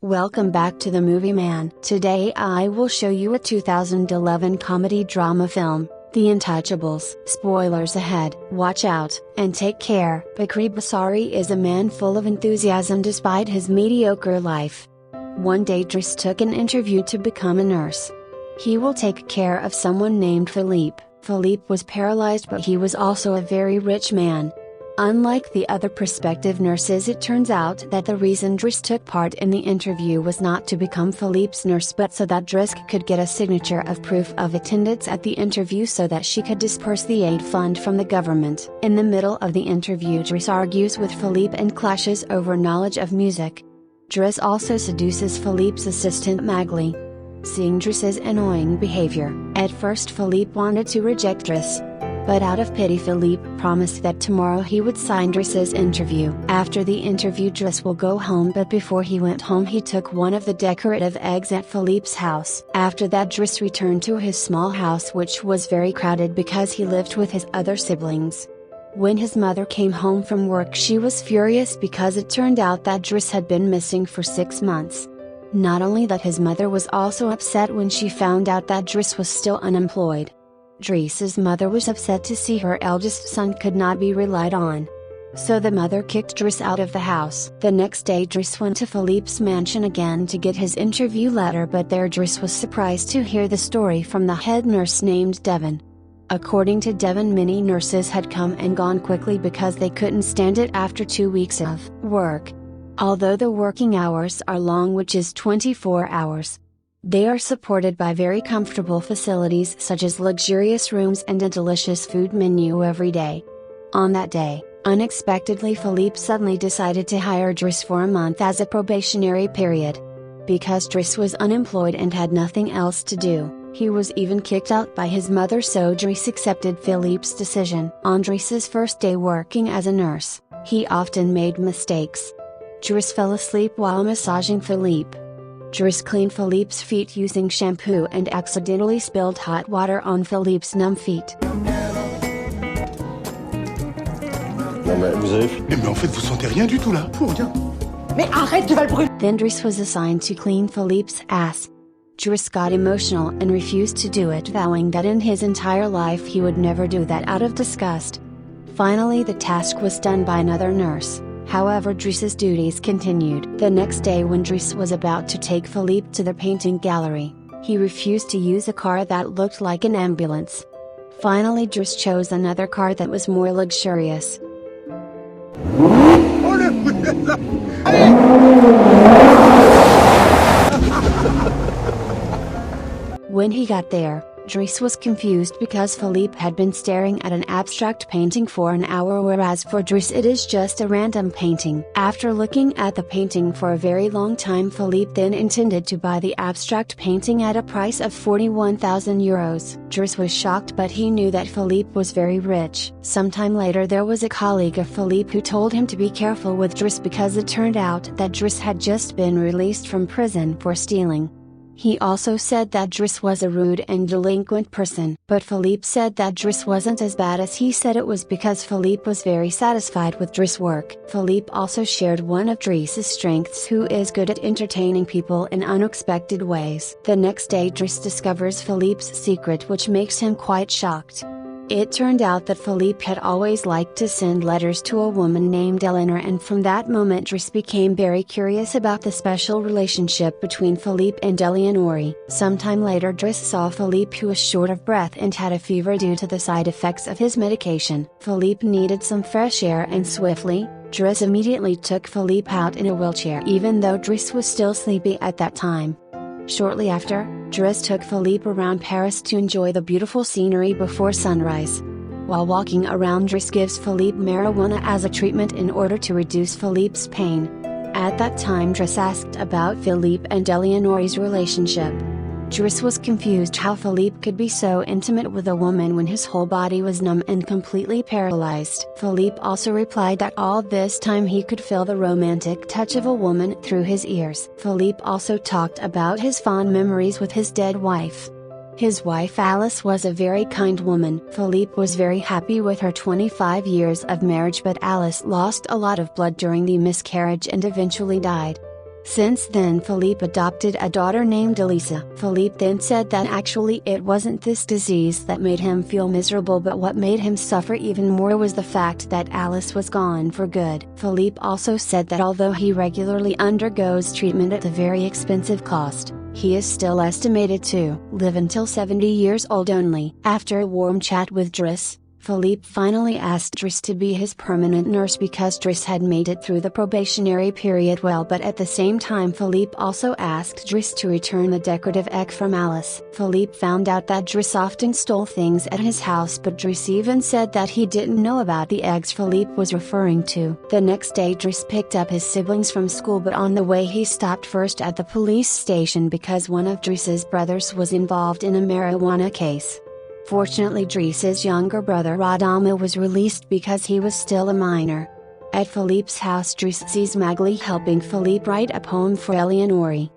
Welcome back to the Movie Man. Today I will show you a 2011 comedy drama film, The Intouchables. Spoilers ahead, watch out, and take care. Bakri Basari is a man full of enthusiasm despite his mediocre life. One day Driss took an interview to become a nurse. He will take care of someone named Philippe. Philippe was paralyzed, but he was also a very rich man. Unlike the other prospective nurses, it turns out that the reason Driss took part in the interview was not to become Philippe's nurse but so that Driss could get a signature of proof of attendance at the interview so that she could disperse the aid fund from the government. In the middle of the interview, Driss argues with Philippe and clashes over knowledge of music. Driss also seduces Philippe's assistant Magli. Seeing Driss's annoying behavior, at first Philippe wanted to reject Driss. But out of pity Philippe promised that tomorrow he would sign Driss's interview. After the interview Driss will go home, but before he went home he took one of the decorative eggs at Philippe's house. After that Driss returned to his small house, which was very crowded because he lived with his other siblings. When his mother came home from work she was furious because it turned out that Driss had been missing for 6 months. Not only that, his mother was also upset when she found out that Driss was still unemployed. Driss's mother was upset to see her eldest son could not be relied on. So the mother kicked Driss out of the house. The next day Driss went to Philippe's mansion again to get his interview letter, but there Driss was surprised to hear the story from the head nurse named Devon. According to Devon, many nurses had come and gone quickly because they couldn't stand it after 2 weeks of work. Although the working hours are long, which is 24 hours. They are supported by very comfortable facilities such as luxurious rooms and a delicious food menu every day. On that day, unexpectedly Philippe suddenly decided to hire Driss for a month as a probationary period. Because Driss was unemployed and had nothing else to do, he was even kicked out by his mother, so Driss accepted Philippe's decision. On Driss's first day working as a nurse, he often made mistakes. Driss fell asleep while massaging Philippe. Driss cleaned Philippe's feet using shampoo and accidentally spilled hot water on Philippe's numb feet. Non mais vous avez fait... Mais en fait vous sentez rien du tout là, pour rien. Mais arrête, tu vas le brûler. Then Driss was assigned to clean Philippe's ass. Driss got emotional and refused to do it, vowing that in his entire life he would never do that out of disgust. Finally the task was done by another nurse. However, Driss's duties continued. The next day when Driss was about to take Philippe to the painting gallery, he refused to use a car that looked like an ambulance. Finally Driss chose another car that was more luxurious. When he got there, Driss was confused because Philippe had been staring at an abstract painting for an hour, whereas for Driss it is just a random painting. After looking at the painting for a very long time, Philippe then intended to buy the abstract painting at a price of 41,000 euros. Driss was shocked, but he knew that Philippe was very rich. Sometime later there was a colleague of Philippe who told him to be careful with Driss because it turned out that Driss had just been released from prison for stealing. He also said that Driss was a rude and delinquent person, but Philippe said that Driss wasn't as bad as he said it was because Philippe was very satisfied with Driss' work. Philippe also shared one of Driss's strengths, who is good at entertaining people in unexpected ways. The next day Driss discovers Philippe's secret, which makes him quite shocked. It turned out that Philippe had always liked to send letters to a woman named Eleanor, and from that moment Driss became very curious about the special relationship between Philippe and Eleonore. Sometime later Driss saw Philippe, who was short of breath and had a fever due to the side effects of his medication. Philippe needed some fresh air, and swiftly, Driss immediately took Philippe out in a wheelchair, even though Driss was still sleepy at that time. Shortly after, Driss took Philippe around Paris to enjoy the beautiful scenery before sunrise. While walking around, Driss gives Philippe marijuana as a treatment in order to reduce Philippe's pain. At that time Driss asked about Philippe and Eleonore's relationship. Driss was confused how Philippe could be so intimate with a woman when his whole body was numb and completely paralyzed. Philippe also replied that all this time he could feel the romantic touch of a woman through his ears. Philippe also talked about his fond memories with his dead wife. His wife Alice was a very kind woman. Philippe was very happy with her 25 years of marriage, but Alice lost a lot of blood during the miscarriage and eventually died. Since then Philippe adopted a daughter named Elisa. Philippe then said that actually it wasn't this disease that made him feel miserable, but what made him suffer even more was the fact that Alice was gone for good. Philippe also said that although he regularly undergoes treatment at a very expensive cost, he is still estimated to live until 70 years old only. After a warm chat with Driss, Philippe finally asked Driss to be his permanent nurse because Driss had made it through the probationary period well, but at the same time Philippe also asked Driss to return the decorative egg from Alice. Philippe found out that Driss often stole things at his house, but Driss even said that he didn't know about the eggs Philippe was referring to. The next day Driss picked up his siblings from school, but on the way he stopped first at the police station because one of Driss's brothers was involved in a marijuana case. Fortunately Driss's younger brother Radama was released because he was still a minor. At Philippe's house Driss sees Magli helping Philippe write a poem for Eleonore.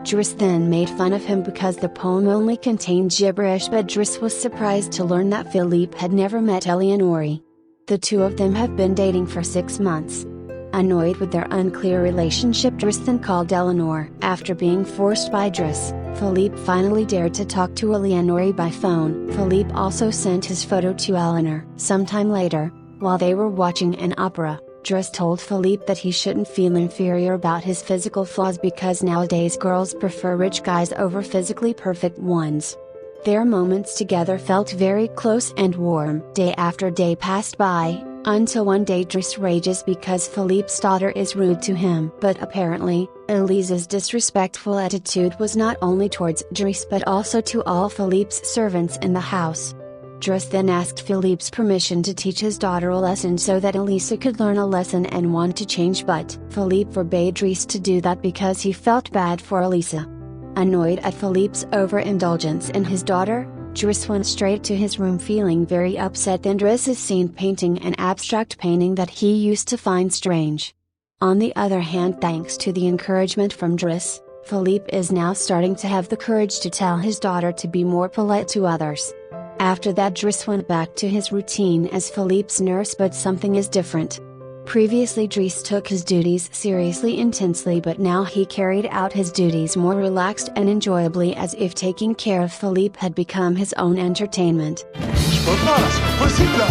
Driss then made fun of him because the poem only contained gibberish, but Driss was surprised to learn that Philippe had never met Eleonore. The two of them have been dating for 6 months. Annoyed with their unclear relationship, Driss then called Eleanor. After being forced by Driss, Philippe finally dared to talk to Eleonore by phone. Philippe also sent his photo to Eleanor. Sometime later, while they were watching an opera, Driss told Philippe that he shouldn't feel inferior about his physical flaws because nowadays girls prefer rich guys over physically perfect ones. Their moments together felt very close and warm. Day after day passed by, until one day Driss rages because Philippe's daughter is rude to him. But apparently, Elise's disrespectful attitude was not only towards Driss but also to all Philippe's servants in the house. Driss then asked Philippe's permission to teach his daughter a lesson so that Elisa could learn a lesson and want to change, but Philippe forbade Driss to do that because he felt bad for Elisa. Annoyed at Philippe's overindulgence in his daughter, Driss went straight to his room feeling very upset. Then Driss is seen painting an abstract painting that he used to find strange. On the other hand, thanks to the encouragement from Driss, Philippe is now starting to have the courage to tell his daughter to be more polite to others. After that Driss went back to his routine as Philippe's nurse, but something is different. Previously Driss took his duties seriously intensely, but now he carried out his duties more relaxed and enjoyably, as if taking care of Philippe had become his own entertainment. Je peux pas là, c'est pas possible là.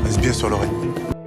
Reste bien sur l'oreille.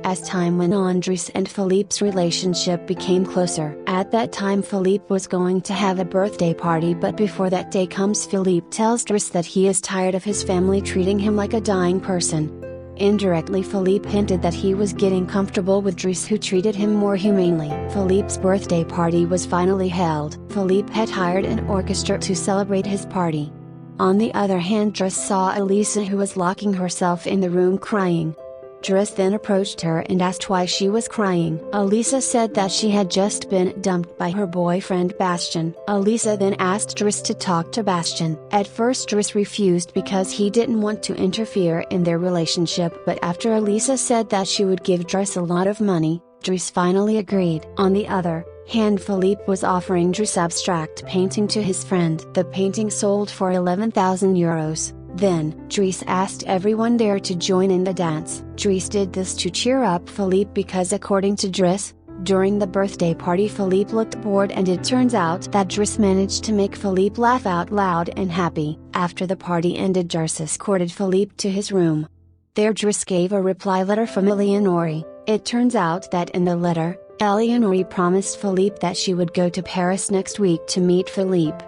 As time went on, Driss and Philippe's relationship became closer. At that time Philippe was going to have a birthday party, but before that day comes Philippe tells Driss that he is tired of his family treating him like a dying person. Indirectly Philippe hinted that he was getting comfortable with Driss, who treated him more humanely. Philippe's birthday party was finally held. Philippe had hired an orchestra to celebrate his party. On the other hand, Driss saw Elisa, who was locking herself in the room crying. Driss then approached her and asked why she was crying. Elisa said that she had just been dumped by her boyfriend Bastien. Elisa then asked Driss to talk to Bastien. At first Driss refused because he didn't want to interfere in their relationship, but after Elisa said that she would give Driss a lot of money, Driss finally agreed. On the other hand, Philippe was offering Driss abstract painting to his friend. The painting sold for 11,000 euros. Then, Driss asked everyone there to join in the dance. Driss did this to cheer up Philippe because, according to Driss, during the birthday party Philippe looked bored, and it turns out that Driss managed to make Philippe laugh out loud and happy. After the party ended, Driss escorted Philippe to his room. There Driss gave a reply letter from Eleonore. It turns out that in the letter, Eleonore promised Philippe that she would go to Paris next week to meet Philippe.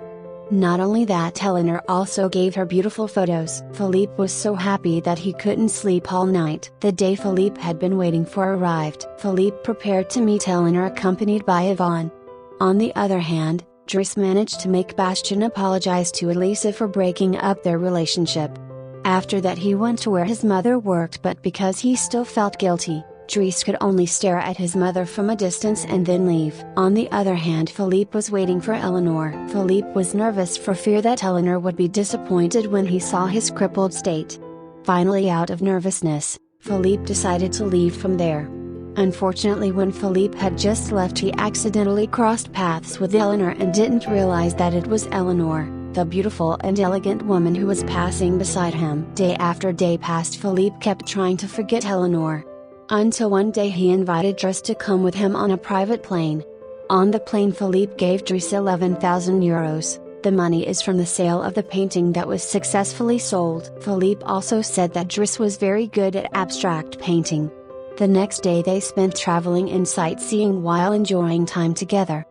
Not only that, Eleanor also gave her beautiful photos. Philippe was so happy that he couldn't sleep all night. The day Philippe had been waiting for arrived. Philippe prepared to meet Eleanor, accompanied by Yvonne. On the other hand, Driss managed to make Bastien apologize to Elisa for breaking up their relationship. After that he went to where his mother worked, but because he still felt guilty, Driss could only stare at his mother from a distance and then leave. On the other hand, Philippe was waiting for Eleanor. Philippe was nervous for fear that Eleanor would be disappointed when he saw his crippled state. Finally, out of nervousness, Philippe decided to leave from there. Unfortunately, when Philippe had just left, he accidentally crossed paths with Eleanor and didn't realize that it was Eleanor. the beautiful and elegant woman who was passing beside him. Day after day passed. Philippe kept trying to forget Eleanor. Until one day he invited Driss to come with him on a private plane. On the plane Philippe gave Driss 11,000 euros. The money is from the sale of the painting that was successfully sold. Philippe also said that Driss was very good at abstract painting. The next day they spent traveling and sightseeing while enjoying time together.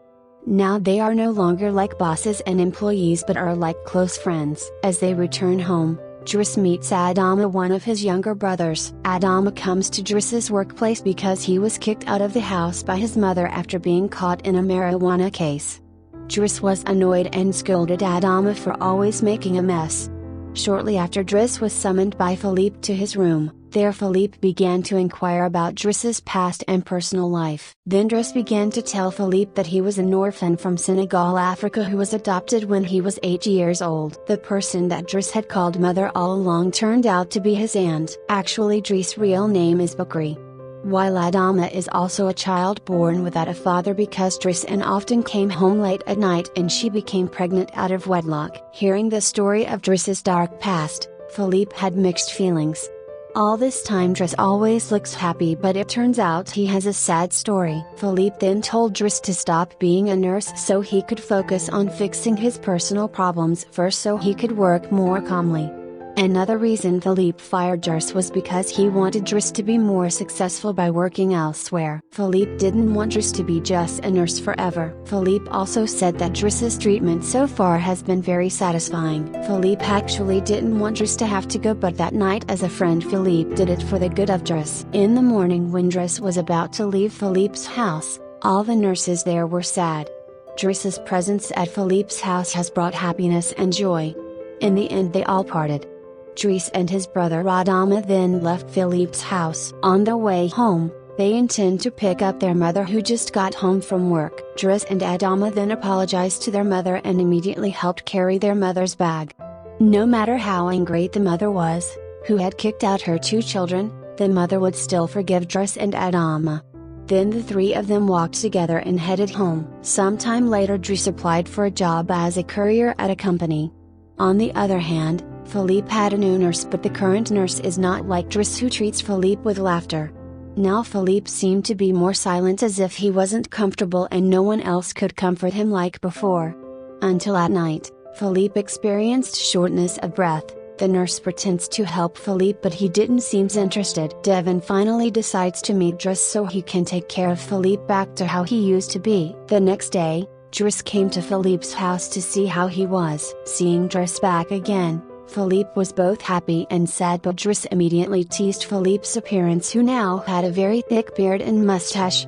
Now they are no longer like bosses and employees but are like close friends. As they return home, Driss meets Adama, one of his younger brothers. Adama comes to Driss's workplace because he was kicked out of the house by his mother after being caught in a marijuana case. Driss was annoyed and scolded Adama for always making a mess. Shortly after, Driss was summoned by Philippe to his room. There Philippe began to inquire about Driss's past and personal life. Then Driss began to tell Philippe that he was an orphan from Senegal, Africa, who was adopted when he was 8 years old. The person that Driss had called mother all along turned out to be his aunt. Actually, Driss's real name is Bakri. While Adama is also a child born without a father because Driss often came home late at night and she became pregnant out of wedlock. Hearing the story of Driss's dark past, Philippe had mixed feelings. All this time Driss always looks happy, but it turns out he has a sad story. Philippe then told Driss to stop being a nurse so he could focus on fixing his personal problems first so he could work more calmly. Another reason Philippe fired Driss was because he wanted Driss to be more successful by working elsewhere. Philippe didn't want Driss to be just a nurse forever. Philippe also said that Driss's treatment so far has been very satisfying. Philippe actually didn't want Driss to have to go, but that night as a friend Philippe did it for the good of Driss. In the morning when Driss was about to leave Philippe's house, all the nurses there were sad. Driss's presence at Philippe's house has brought happiness and joy. In the end they all parted. Driss and his brother Adama then left Philippe's house. On the way home, they intend to pick up their mother who just got home from work. Driss and Adama then apologized to their mother and immediately helped carry their mother's bag. No matter how angry the mother was, who had kicked out her 2 children, the mother would still forgive Driss and Adama. Then the 3 of them walked together and headed home. Sometime later Driss applied for a job as a courier at a company. On the other hand, Philippe had a new nurse, but the current nurse is not like Driss, who treats Philippe with laughter. Now Philippe seemed to be more silent, as if he wasn't comfortable and no one else could comfort him like before. Until at night, Philippe experienced shortness of breath. The nurse pretends to help Philippe but he didn't seem interested. Devin finally decides to meet Driss so he can take care of Philippe back to how he used to be. The next day, Driss came to Philippe's house to see how he was. Seeing Driss back again, Philippe was both happy and sad, but Driss immediately teased Philippe's appearance, who now had a very thick beard and mustache.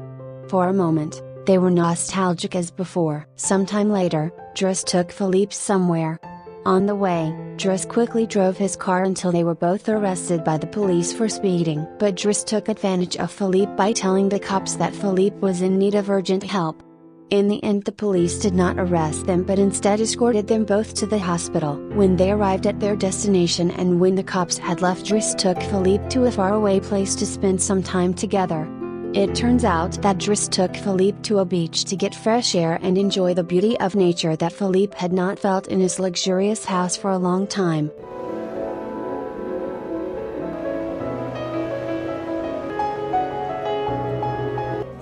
For a moment, they were nostalgic as before. Sometime later, Driss took Philippe somewhere. On the way, Driss quickly drove his car until they were both arrested by the police for speeding. But Driss took advantage of Philippe by telling the cops that Philippe was in need of urgent help. In the end, the police did not arrest them but instead escorted them both to the hospital. When they arrived at their destination and when the cops had left, Driss took Philippe to a faraway place to spend some time together. It turns out that Driss took Philippe to a beach to get fresh air and enjoy the beauty of nature that Philippe had not felt in his luxurious house for a long time.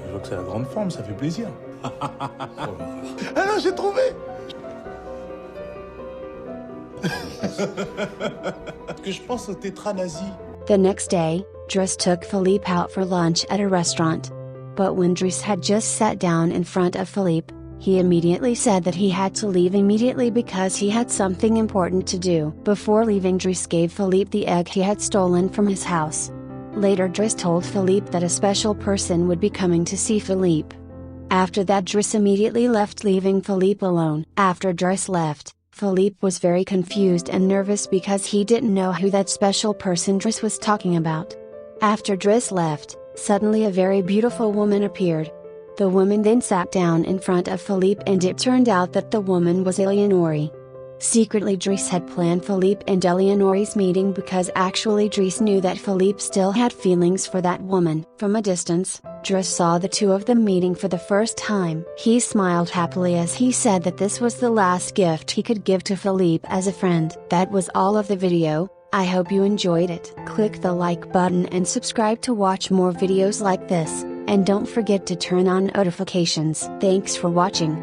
Je vois que c'est la grande forme, ça fait plaisir. Ah non, j'ai trouvé. Que je pense au tétra nazi. The next day, Driss took Philippe out for lunch at a restaurant. But when Driss had just sat down in front of Philippe, he immediately said that he had to leave immediately because he had something important to do. Before leaving, Driss gave Philippe the egg he had stolen from his house. Later, Driss told Philippe that a special person would be coming to see Philippe. After that, Driss immediately left, leaving Philippe alone. After Driss left, Philippe was very confused and nervous because he didn't know who that special person Driss was talking about. After Driss left, suddenly a very beautiful woman appeared. The woman then sat down in front of Philippe and it turned out that the woman was Eleonore. Secretly, Driss had planned Philippe and Eleonore's meeting because actually Driss knew that Philippe still had feelings for that woman. From a distance, Dres saw the two of them meeting for the first time. He smiled happily as he said that this was the last gift he could give to Philippe as a friend. That was all of the video. I hope you enjoyed it. Click the like button and subscribe to watch more videos like this, and don't forget to turn on notifications. Thanks for watching.